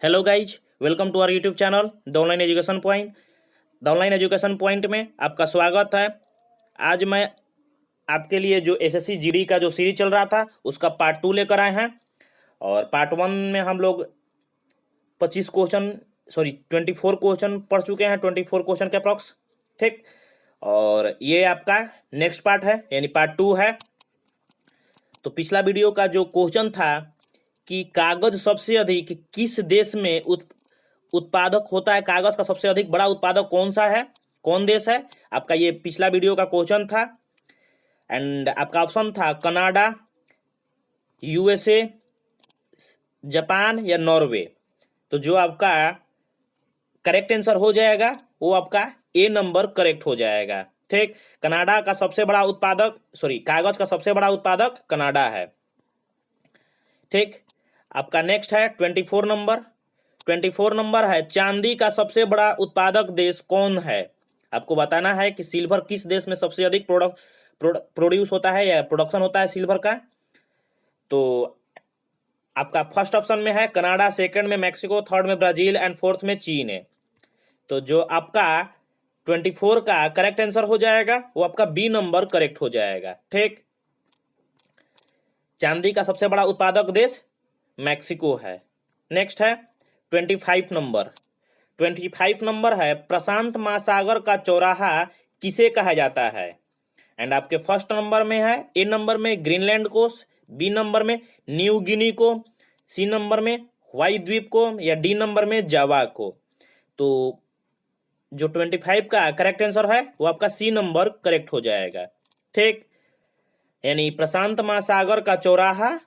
Hello guys, welcome to our YouTube channel the online education point. The online education point में आपका स्वागत है। आज मैं आपके लिए जो एसएससी जीडी का जो सीरीज चल रहा था उसका पार्ट 2 लेकर आए हैं। और पार्ट 1 में हम लोग 24 क्वेश्चन पढ़ चुके हैं, 24 क्वेश्चन के अप्रॉक्स। ठीक, और ये आपका नेक्स्ट पार्ट है, यानी पार्ट 2 है। तो पिछला वीडियो का जो क्वेश्चन था कि कागज सबसे अधिक किस देश में उत्पादक होता है, कागज का सबसे अधिक बड़ा उत्पादक कौन सा है, कौन देश है, आपका ये पिछला वीडियो का क्वेश्चन था। एंड आपका ऑप्शन था कनाडा, यूएसए, जापान या नॉर्वे। तो जो आपका करेक्ट आंसर हो जाएगा वो आपका ए नंबर करेक्ट हो जाएगा। ठीक, कनाडा का सबसे बड़ा उत्पादक कागज का सबसे बड़ा उत्पादक कनाडा है। ठीक, आपका नेक्स्ट है 24 नंबर। 24 नंबर है चांदी का सबसे बड़ा उत्पादक देश कौन है। आपको बताना है कि सिल्वर किस देश में सबसे अधिक प्रोड्यूस होता है या प्रोडक्शन होता है सिल्वर का। तो आपका फर्स्ट ऑप्शन में है कनाडा, सेकंड में मैक्सिको, थर्ड में ब्राजील एंड फोर्थ में चीन है। तो जो आपका 24 का करेक्ट आंसर हो जाएगा वो आपका बी नंबर करेक्ट हो जाएगा। ठीक, चांदी का सबसे बड़ा उत्पादक देश मैक्सिको है। नेक्स्ट है 25 नंबर। 25 नंबर है प्रशांत महासागर का चौराहा किसे कहा जाता है। एंड आपके फर्स्ट नंबर में है, ए नंबर में ग्रीनलैंड को, बी नंबर में न्यू गिनी को, सी नंबर में हवाई द्वीप को या डी नंबर में जावा को। तो जो 25 का करेक्ट आंसर है वो आपका सी नंबर करेक्ट हो जाएगा। ठीक, यानी प्रशांत महासागर का चौराहा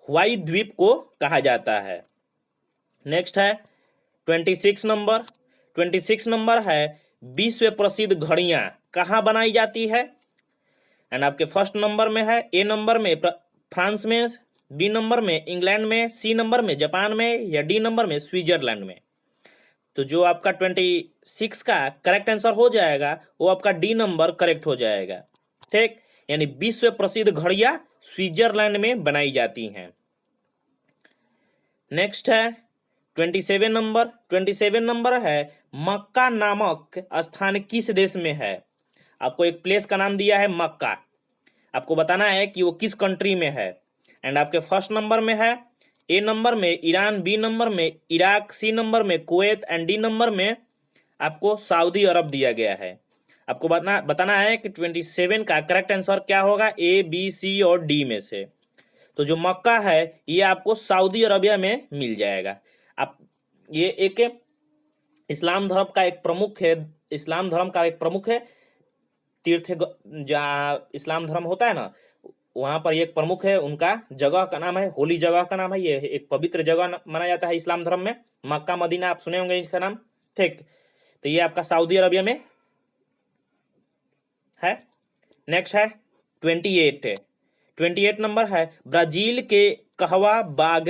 हवाई द्वीप को कहा जाता है। नेक्स्ट है 26 नंबर। 26 नंबर है विश्व प्रसिद्ध घड़ियां कहाँ बनाई जाती है। एंड आपके फर्स्ट नंबर में है, ए नंबर में फ्रांस में, बी नंबर में इंग्लैंड में, सी नंबर में जापान में या डी नंबर में स्विट्जरलैंड में। तो जो आपका 26 का करेक्ट आंसर हो जाएगा वो आपका डी नंबर करेक्ट हो जाएगा। ठीक, यानी विश्व प्रसिद्ध घड़ियां स्विट्जरलैंड में बनाई जाती हैं। नेक्स्ट है 27 नंबर। 27 नंबर है मक्का नामक स्थान किस देश में है। आपको एक प्लेस का नाम दिया है मक्का, आपको बताना है कि वो किस कंट्री में है। एंड आपके फर्स्ट नंबर में है, ए नंबर में ईरान, बी नंबर में इराक, सी नंबर में कुवैत एंड डी नंबर में आपको सऊदी अरब दिया गया है। आपको बताना है कि 27 का करेक्ट आंसर क्या होगा, ए, बी, सी और डी में से। तो जो मक्का है ये आपको सऊदी अरबिया में मिल जाएगा। आप ये एक इस्लाम धर्म का एक प्रमुख है, इस्लाम धर्म का एक प्रमुख है तीर्थ, जहाँ इस्लाम धर्म होता है ना वहां पर एक प्रमुख है, उनका जगह का नाम है, होली जगह का नाम है, ये एक पवित्र जगह माना जाता है इस्लाम धर्म में। मक्का मदीना आप सुने होंगे इसका नाम। ठीक, तो ये आपका सऊदी अरबिया में है। नेक्स्ट है 28 है। 28 नंबर है ब्राजील के कहवा बाग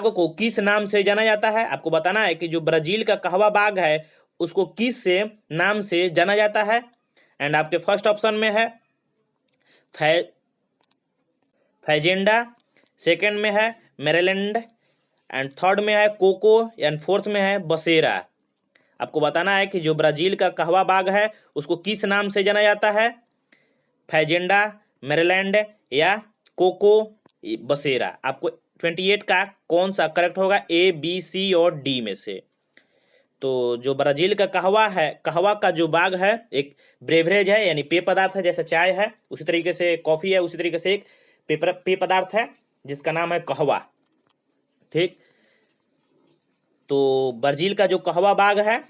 को किस नाम से जाना जाता है। आपको बताना है कि जो ब्राजील का कहवा बाग है उसको किस से नाम से जाना जाता है। एंड आपके फर्स्ट ऑप्शन में है फैजेंडा, सेकंड में है मेरीलैंड एंड थर्ड में है कोको एंड फोर्थ में है बसेरा। आपको बताना है कि जो ब्राजील का कहवा बाग है उसको किस नाम से जाना जाता है, फैजेंडा, मेरीलैंड या कोको बसेरा। आपको 28 का कौन सा करेक्ट होगा, ए, बी, सी और डी में से। तो जो ब्राजील का कहवा है, कहवा का जो बाग है एक ब्रेवरेज है, यानी पेय पदार्थ है, जैसे चाय है उसी तरीके से कॉफी है, उसी तरीके से एक पेय पदार्थ है जिसका नाम है कहवा। ठीक, तो ब्राजील का जो कहवा बाग है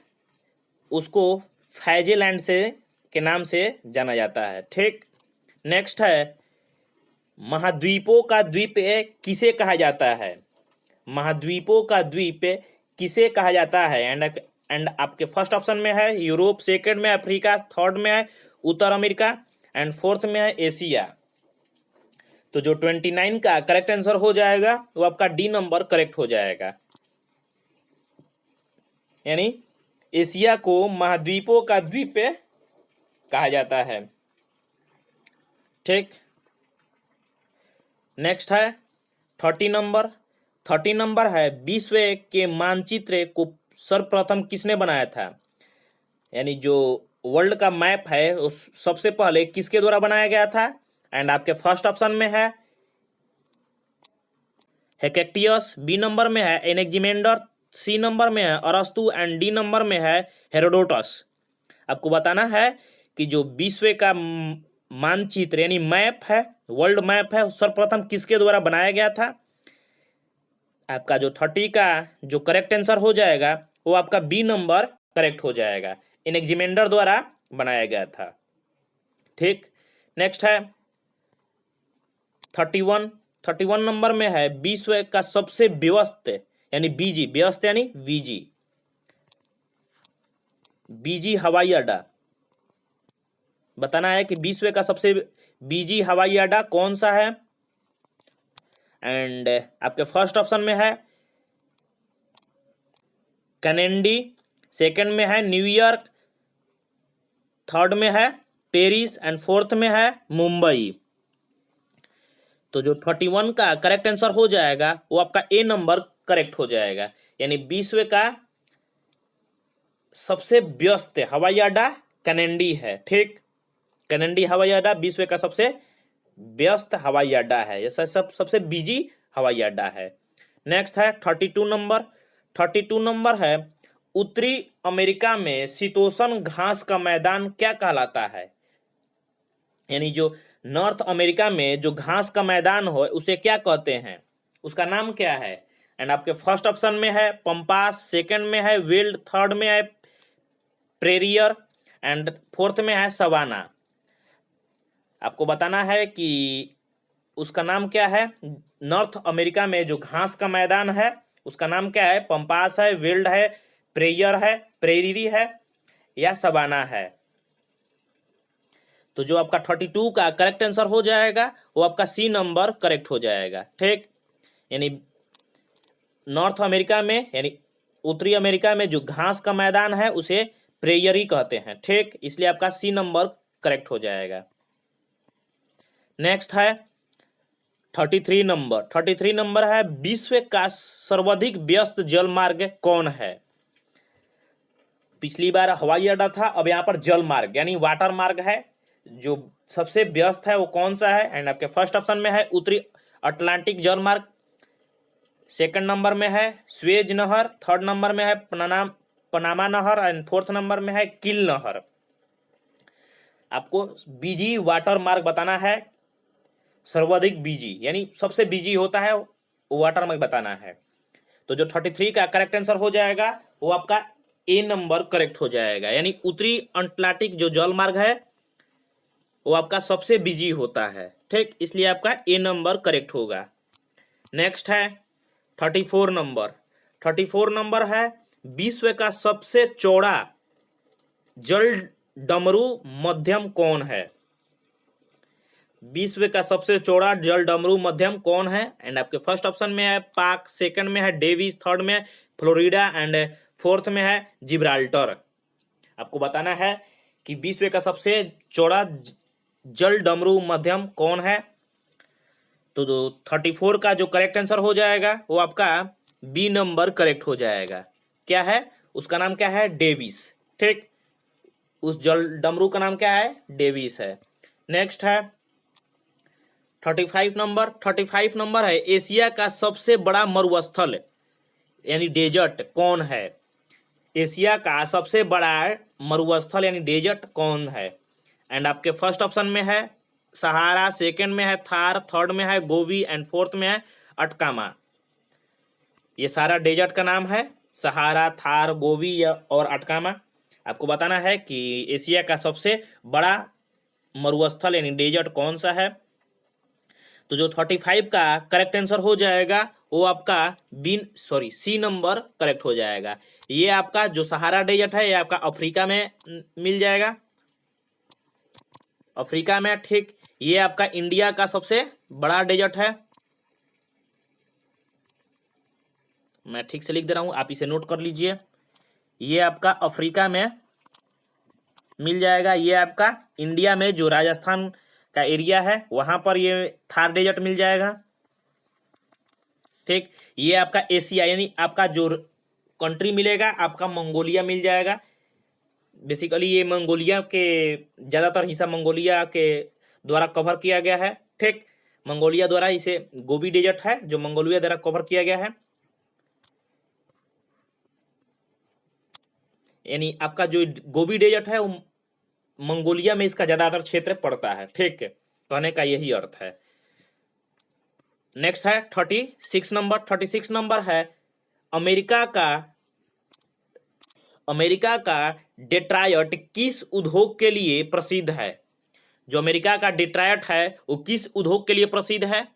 उसको फैजेलैंड से के नाम से जाना जाता है। ठीक, नेक्स्ट है महाद्वीपों का द्वीप किसे कहा जाता है। महाद्वीपों का द्वीप किसे कहा जाता है। एंड आपके फर्स्ट ऑप्शन में है यूरोप, सेकंड में अफ्रीका, थर्ड में है उत्तर अमेरिका एंड फोर्थ में है एशिया। तो जो 29 का करेक्ट आंसर हो जाएगा वो आपका डी नंबर करेक्ट हो जाएगा, यानी एशिया को महाद्वीपों का द्वीप कहा जाता है। ठीक, नेक्स्ट है 30 नंबर, 30 नंबर है विश्व के मानचित्र को सर्वप्रथम किसने बनाया था? यानी जो वर्ल्ड का मैप है उस सबसे पहले किसके द्वारा बनाया गया था? एंड आपके फर्स्ट ऑप्शन में है हेकेक्टियस, बी नंबर में है एनेक्जिमेंडर, सी नंबर में है अरस्तु एंड डी नंबर में है हेरोडोटस। आपको बताना है कि जो विश्व का मानचित्र यानी मैप है, वर्ल्ड मैप है, सर्वप्रथम किसके द्वारा बनाया गया था? आपका जो 30 का जो करेक्ट आंसर हो जाएगा वो आपका बी नंबर करेक्ट हो जाएगा, एनेक्जिमेंडर द्वारा बनाया गया था। ठीक, नेक्स्ट है 31 नंबर में है विश्व का सबसे व्यस्त यानी बीजी, व्यस्त यानी वीजी, बीजी हवाई अड्डा। बताना है कि विश्व का सबसे बीजी हवाई अड्डा कौन सा है? एंड आपके फर्स्ट ऑप्शन में है कैनेडी, सेकंड में है न्यूयॉर्क, थर्ड में है पेरिस एंड फोर्थ में है मुंबई। तो जो 31 का करेक्ट आंसर हो जाएगा वो आपका ए नंबर करेक्ट हो जाएगा, यानी विश्व का सबसे व्यस्त हवाई अड्डा कैनेडी है। ठीक, कैनेडी हवाई अड्डा विश्व का सबसे व्यस्त हवाई अड्डा है, ये सबसे बिजी हवाई अड्डा है। नेक्स्ट है 32 नंबर, 32 नंबर है उत्तरी अमेरिका में शीतोष्ण घास का मैदान क्या कहलाता है? यानी जो नॉर्थ अमेरिका में जो घास का मैदान हो उसे क्या कहते हैं, उसका नाम क्या है? एंड आपके फर्स्ट ऑप्शन में है पंपास, सेकंड में है विल्ड, थर्ड में है प्रेरियर एंड फोर्थ में है सवाना। आपको बताना है कि उसका नाम क्या है। नॉर्थ अमेरिका में जो घास का मैदान है उसका नाम क्या है? पंपास है, विल्ड है, प्रेयर है, प्रेरी है या सवाना है? तो जो आपका 32 का करेक्ट आंसर हो जाएगा वो आपका सी नंबर करेक्ट हो जाएगा। ठीक, यानी नॉर्थ अमेरिका में यानी उत्तरी अमेरिका में जो घास का मैदान है उसे प्रेयरी कहते हैं। ठीक, इसलिए आपका सी नंबर करेक्ट हो जाएगा। नेक्स्ट है 33 नंबर, 33 नंबर है विश्व का सर्वाधिक व्यस्त जलमार्ग कौन है? पिछली बार हवाई अड्डा था, अब यहाँ पर जल मार्ग यानी वाटर मार्ग है, जो सबसे व्यस्त है वो कौन सा है? एंड आपके फर्स्ट ऑप्शन में है उत्तरी अटलांटिक जल मार्ग, सेकंड नंबर में है स्वेज नहर, थर्ड नंबर में है पनामा नहर एंड फोर्थ नंबर में है किल नहर। आपको बिजी वाटर मार्ग बताना है, सर्वाधिक बिजी यानी सबसे बिजी होता है वो वाटर मार्ग बताना है। तो जो 33 का करेक्ट आंसर हो जाएगा वो आपका ए नंबर करेक्ट हो जाएगा, यानी उत्तरी अटलांटिक जो जल मार्ग है वो आपका सबसे बिजी होता है। ठीक, इसलिए आपका ए नंबर करेक्ट होगा। नेक्स्ट है 34 नंबर, 34 नंबर है विश्व का सबसे चौड़ा जल डमरू मध्यम कौन है? विश्व का सबसे चौड़ा जल डमरू मध्यम कौन है? एंड आपके फर्स्ट ऑप्शन में है पाक, सेकंड में है डेविस, थर्ड में है फ्लोरिडा एंड फोर्थ में है जिब्राल्टर। आपको बताना है कि विश्व का सबसे चौड़ा जल डमरू मध्यम कौन है? तो 34 का जो करेक्ट आंसर हो जाएगा वो आपका बी नंबर करेक्ट हो जाएगा। क्या है उसका नाम? क्या है? डेविस। ठीक, उस जल डमरू का नाम क्या है? डेविस है। नेक्स्ट है 35 नंबर, 35 नंबर है एशिया का सबसे बड़ा मरुस्थल यानी डेजर्ट कौन है? एशिया का सबसे बड़ा मरुस्थल यानी डेजर्ट कौन है? एंड आपके फर्स्ट ऑप्शन में है सहारा, सेकंड में है थार, थर्ड में है गोवी एंड फोर्थ में है अटकामा। ये सारा डेजर्ट का नाम है, सहारा, थार, गोवी और अटकामा। आपको बताना है कि एशिया का सबसे बड़ा मरुस्थल यानी डेजर्ट कौन सा है। तो जो 35 का करेक्ट आंसर हो जाएगा वो आपका सी नंबर करेक्ट हो जाएगा। ये आपका जो सहारा डेजर्ट है ये आपका अफ्रीका में मिल जाएगा, अफ्रीका में। ठीक, ये आपका इंडिया का सबसे बड़ा डेजर्ट है। मैं ठीक से लिख दे रहा हूं, आप इसे नोट कर लीजिए। ये आपका अफ्रीका में मिल जाएगा, ये आपका इंडिया में जो राजस्थान का एरिया है वहां पर ये थार डेजर्ट मिल जाएगा। ठीक, ये आपका एशिया यानी आपका जो कंट्री मिलेगा आपका मंगोलिया मिल जाएगा। बेसिकली ये मंगोलिया के ज़्यादातर हिस्सा मंगोलिया के द्वारा कवर किया गया है। ठीक, मंगोलिया द्वारा इसे गोबी डेजर्ट है जो मंगोलिया द्वारा कवर किया गया है, यानी आपका जो गोबी डेजर्ट है वो मंगोलिया में इसका ज्यादातर क्षेत्र पड़ता है। ठीक, कहने का यही अर्थ है। नेक्स्ट है 36 नंबर। 36 नंबर है अमेरिका का डेट्रॉयट किस उद्योग के लिए प्रसिद्ध है? जो अमेरिका का डेट्रॉयट है वो किस उद्योग के लिए प्रसिद्ध है?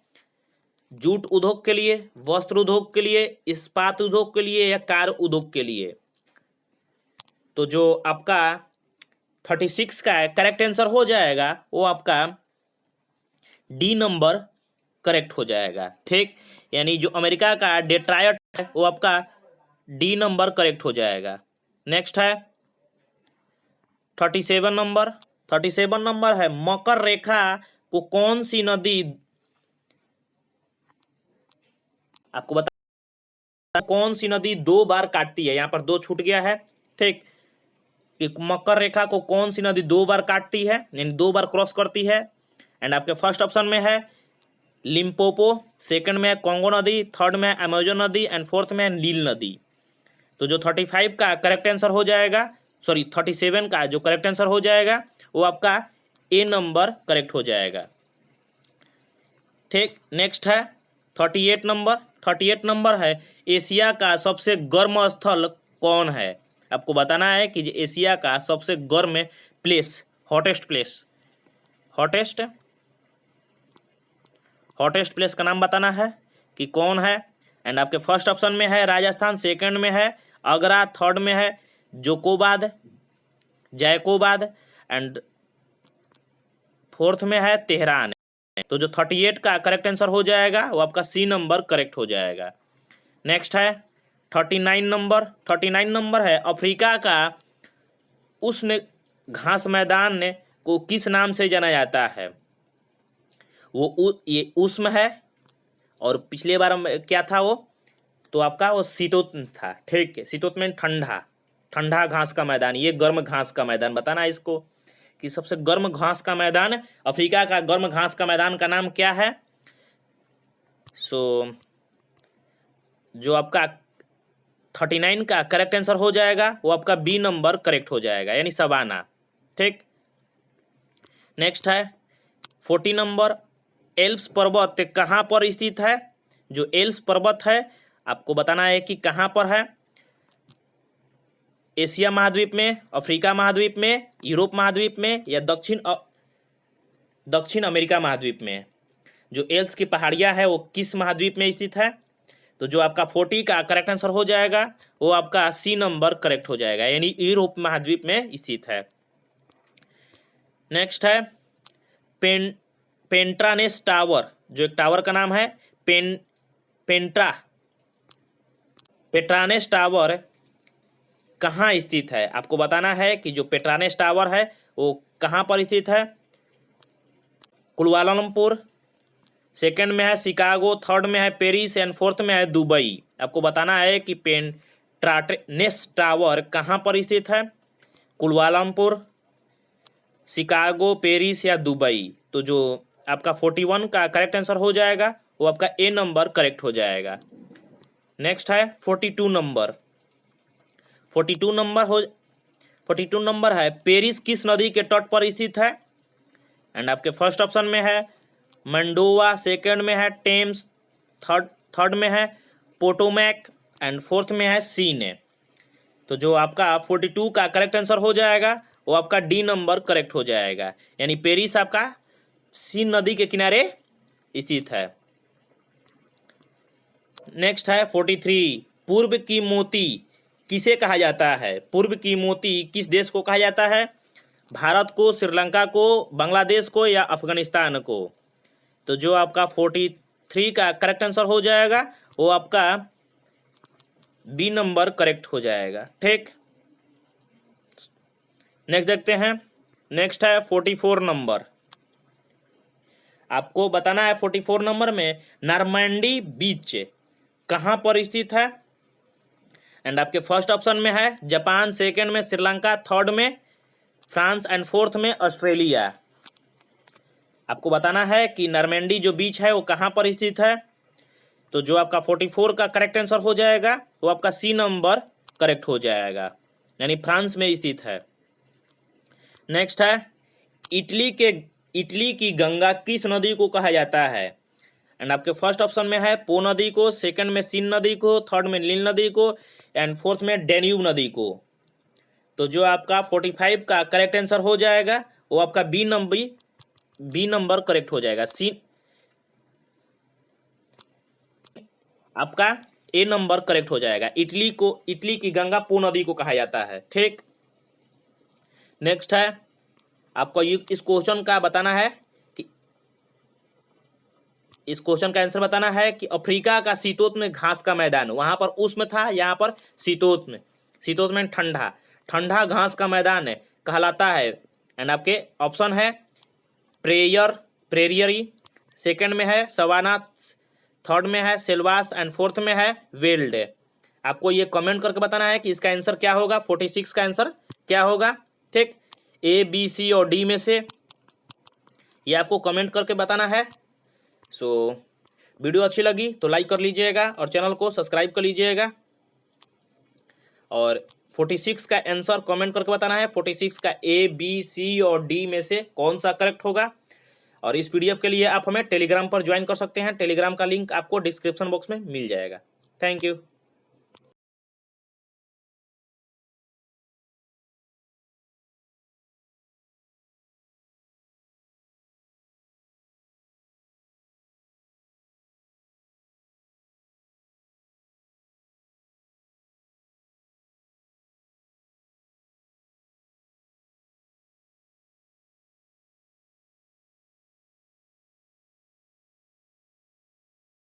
जूट उद्योग के लिए, वस्त्र उद्योग के लिए, इस्पात उद्योग के लिए या कार उद्योग के लिए? तो जो आपका 36 का करेक्ट आंसर हो जाएगा वो आपका डी नंबर करेक्ट हो जाएगा। ठीक, यानी जो अमेरिका का डेट्रॉयट है वो आपका डी नंबर करेक्ट हो जाएगा। नेक्स्ट है 37 नंबर। 37 नंबर है मकर रेखा को कौन सी नदी, आपको बता कौन सी नदी 2 बार काटती है? यहाँ पर 2 छूट गया है। ठीक, कि मकर रेखा को कौन सी नदी 2 बार काटती है यानी 2 बार क्रॉस करती है? एंड आपके फर्स्ट ऑप्शन में है लिम्पोपो, सेकंड में है कॉन्गो नदी, थर्ड में है अमेजन नदी एंड फोर्थ में है नील नदी। तो जो 35 का करेक्ट आंसर हो जाएगा, सॉरी 37 का जो करेक्ट आंसर हो जाएगा वो आपका ए नंबर करेक्ट हो जाएगा। ठीक, नेक्स्ट है 38 नंबर। 38 नंबर है एशिया का सबसे गर्म स्थल कौन है? आपको बताना है कि एशिया का सबसे गर्म प्लेस, हॉटेस्ट प्लेस का नाम बताना है कि कौन है। एंड आपके फर्स्ट ऑप्शन में है राजस्थान, सेकंड में है आगरा, थर्ड में है जैकोबाद एंड फोर्थ में है तेहरान। तो जो 38 का करेक्ट आंसर हो जाएगा वो आपका सी नंबर करेक्ट हो जाएगा। नेक्स्ट है 39 नंबर। 39 नंबर है अफ्रीका का उष्ण घास मैदान को किस नाम से जाना जाता है? ये उष्ण है और पिछले बार क्या था वो, तो आपका वो शीतोष्ण था। ठीक है, शीतोष्ण में ठंडा घास का मैदान, ये गर्म घास का मैदान बताना इसको कि सबसे गर्म घास का मैदान, अफ्रीका का गर्म घास का मैदान का नाम क्या है? सो जो आपका 39 का करेक्ट आंसर हो जाएगा वो आपका बी नंबर करेक्ट हो जाएगा यानी सवाना। ठीक, नेक्स्ट है 40 नंबर एल्प्स पर्वत कहाँ पर स्थित है? जो एल्प्स पर्वत है आपको बताना है कि कहाँ पर है, एशिया महाद्वीप में, अफ्रीका महाद्वीप में, यूरोप महाद्वीप में या दक्षिण अमेरिका महाद्वीप में। जो एल्प्स की पहाड़ियाँ है वो किस महाद्वीप में स्थित है? तो जो आपका 40 का करेक्ट आंसर हो जाएगा वो आपका सी नंबर करेक्ट हो जाएगा यानी यूरोप महाद्वीप में स्थित है। नेक्स्ट है पेंट्रानेस टावर, जो एक टावर का नाम है पेट्रानेस टावर कहाँ स्थित है? आपको बताना है कि जो पेट्रानेस टावर है वो कहाँ पर स्थित है। कुआलालंपुर, सेकंड में है शिकागो, थर्ड में है पेरिस एंड फोर्थ में है दुबई। आपको बताना है कि पेट्रानेस टावर कहाँ पर स्थित है, कुआलालंपुर, शिकागो, पेरिस या दुबई। तो जो आपका 41 का करेक्ट आंसर हो जाएगा वो आपका ए नंबर करेक्ट हो जाएगा। नेक्स्ट है 42 नंबर। 42 नंबर है पेरिस किस नदी के तट पर स्थित है? एंड आपके फर्स्ट ऑप्शन में है मंडोवा, सेकंड में है टेम्स, थर्ड में है पोटोमैक एंड फोर्थ में है सीने। तो जो आपका 42 का करेक्ट आंसर हो जाएगा वो आपका डी नंबर करेक्ट हो जाएगा यानी पेरिस आपका सीन नदी के किनारे स्थित है। नेक्स्ट है 43 पूर्व की मोती किसे कहा जाता है? पूर्व की मोती किस देश को कहा जाता है? भारत को, श्रीलंका को, बांग्लादेश को या अफगानिस्तान को? तो जो आपका 43 का करेक्ट आंसर हो जाएगा वो आपका बी नंबर करेक्ट हो जाएगा। ठीक, नेक्स्ट देखते हैं। नेक्स्ट है 44 नंबर। आपको बताना है 44 नंबर में नॉर्मैंडी बीच कहाँ पर स्थित है? एंड आपके फर्स्ट ऑप्शन में है जापान, सेकंड में श्रीलंका, थर्ड में फ्रांस एंड फोर्थ में ऑस्ट्रेलिया। आपको बताना है कि नॉर्मैंडी जो बीच है वो कहाँ पर स्थित है। तो जो आपका 44 का करेक्ट आंसर हो जाएगा वो आपका सी नंबर करेक्ट हो जाएगा, यानी फ्रांस में स्थित है। नेक्स्ट है इटली की गंगा किस नदी को कहा जाता है? एंड आपके फर्स्ट ऑप्शन में है पो नदी को, सेकंड में सीन नदी को, थर्ड में नील नदी को एंड फोर्थ में डेन्यूब नदी को। तो जो आपका 45 का करेक्ट आंसर हो जाएगा वो आपका बी नंबर करेक्ट हो जाएगा। सी आपका ए नंबर करेक्ट हो जाएगा। इटली की गंगा पो नदी को कहा जाता है। ठीक, नेक्स्ट है आपको इस क्वेश्चन का बताना है कि इस क्वेश्चन का आंसर बताना है कि अफ्रीका का शीतोष्ण घास का मैदान, वहां पर उष्ण था, यहाँ पर शीतोष्ण ठंडा घास का मैदान है कहलाता है। एंड आपके ऑप्शन है प्रेरियरी, सेकंड में है सवाना, थर्ड में है सेल्वास एंड फोर्थ में है वेल्ड। आपको ये कमेंट करके बताना है कि इसका आंसर क्या होगा, 46 का आंसर क्या होगा। ठीक, ए बी सी और डी में से ये आपको कमेंट करके बताना है। सो वीडियो अच्छी लगी तो लाइक कर लीजिएगा और चैनल को सब्सक्राइब कर लीजिएगा। और 46 का आंसर कमेंट करके बताना है, 46 का ए बी सी और डी में से कौन सा करेक्ट होगा। और इस पीडीएफ के लिए आप हमें टेलीग्राम पर ज्वाइन कर सकते हैं। टेलीग्राम का लिंक आपको डिस्क्रिप्शन बॉक्स में मिल जाएगा। Thank you.